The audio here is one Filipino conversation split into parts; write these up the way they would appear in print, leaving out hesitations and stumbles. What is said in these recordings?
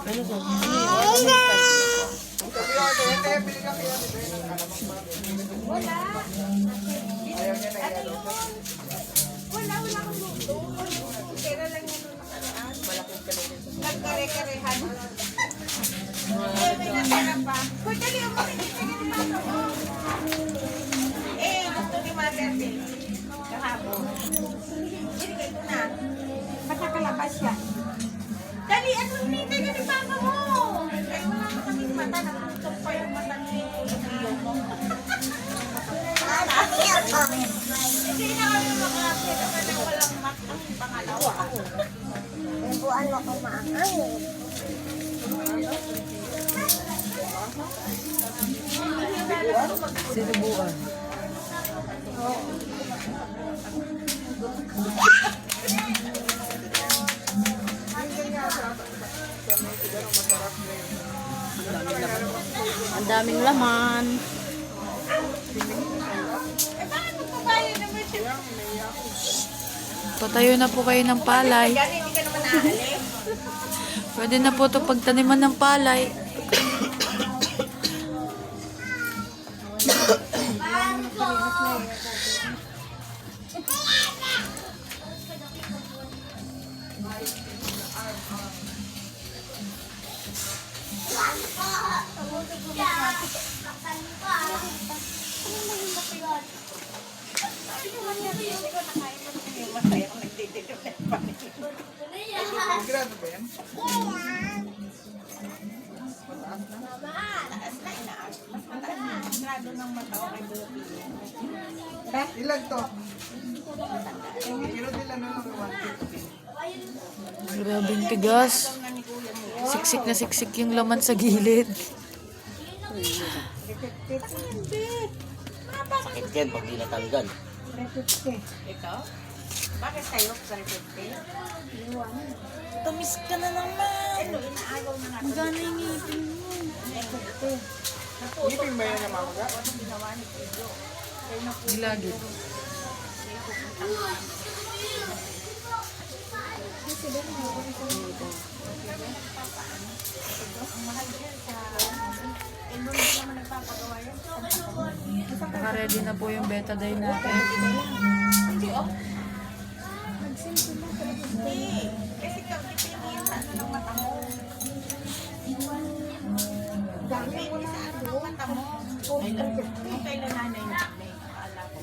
Ano sa? Wala. Wala akong luto. Pera lang yun nung nakaraan. Nagkare-karehan. May natira pa. Hoy, dali ako. Gusto ni Mother din. Kahapon. Binigay ko na. Basta kalabas siya. Dali, ano nita ka ni Papa mo? Ay, wala na kaming mata. Nakatutok pa yung mata ni iyo mo. Hindi na kami makakita ka na walang mata. Pangalawa. Buwan mo kung maangang. Sinubuan. Ang daming laman. Paano pa ba yun naman siya? Patayo na po kayo ng palay. Yan, hindi ka naman naalis. Pwede na po ito pagtaniman ng palay. Masaya kung nagtitigil na yung panin. Grado ba yan? Taas na, inaas. Mas mataas na ang grado ng mata o kay Bobby. Ilan to? Kilo nila na lang 150. Grabing tigas. Siksik na siksik yung laman sa gilid. Sakit yan pag di natanggal. Ito? Bakit sa'yo? Sa 50? Tamis ka na naman. Ano, inaagaw na nga. Gana yung ngipin mo. Ngipin ba yan na mamaga? Gilagid. Naka-ready na po yung betadine natin. Hindi. Kasi pipiliin na ano ng mata mo. Dami mo na ano ng mata mo. Yung kailan nanay na may kaala ko.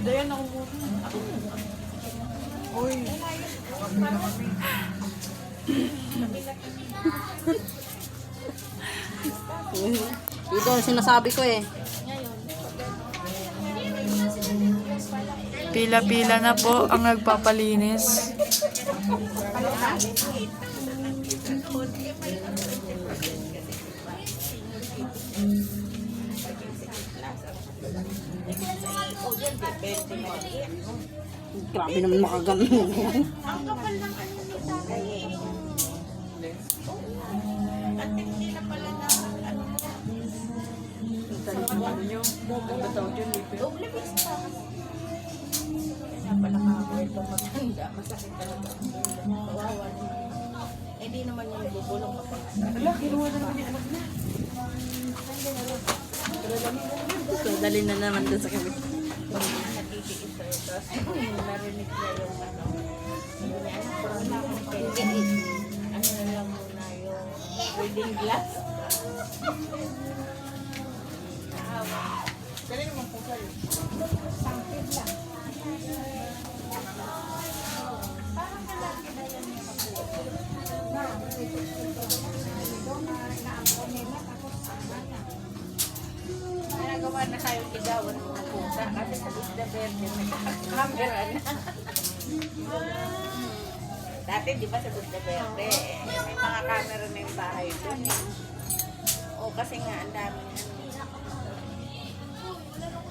Dayan ako po. Uy. Ito ang sinasabi ko eh. Pila-pila na po ang nagpapalinis. Grabe naman makaganon. Ang kapal ng ano ni tatay eh. At hindi na pala na ano doble vista. Kaya pala kakakwento matanda. Masakit talaga. Kawawa naman. Eh di naman yung bubulong mapagkakita. Ala, kinuha na naman yung anak niya. So, dali na naman doon sa kami. Natitiis sa'yo. Tapos narinig niya yung ano. Sabi niya, anak, parang na akong pwede. Ano na lang muna yung reading glass. Naawa. Kanino man po kayo? Sangkid lang. Parang malaki na yan yung makuha. Nagawa na tayo sigawan ng mga pusa kasi sa Isla Verde may camera na. Dati di ba sa Isla Verde may mga camera na yung bahay doon eh. O kasi nga ang daming ano.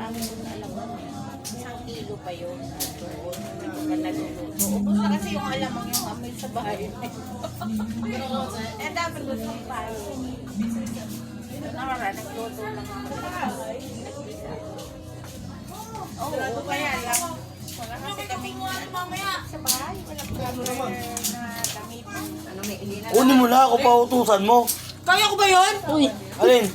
namin doon na alamang. 1 kilo pa yun. Hindi ka naluluto. Ubus na kasi yung alamang yung amoy sa bahay. Eh, dapat doon yung palo. Nakara, nagluto lang ako. Oo, kaya lang. Wala kasi kami sa bahay. Walang cover na damit. Ano may ilina? Kunin mo na ako pa utusan mo. Kaya ko ba yun? Uy, Alin?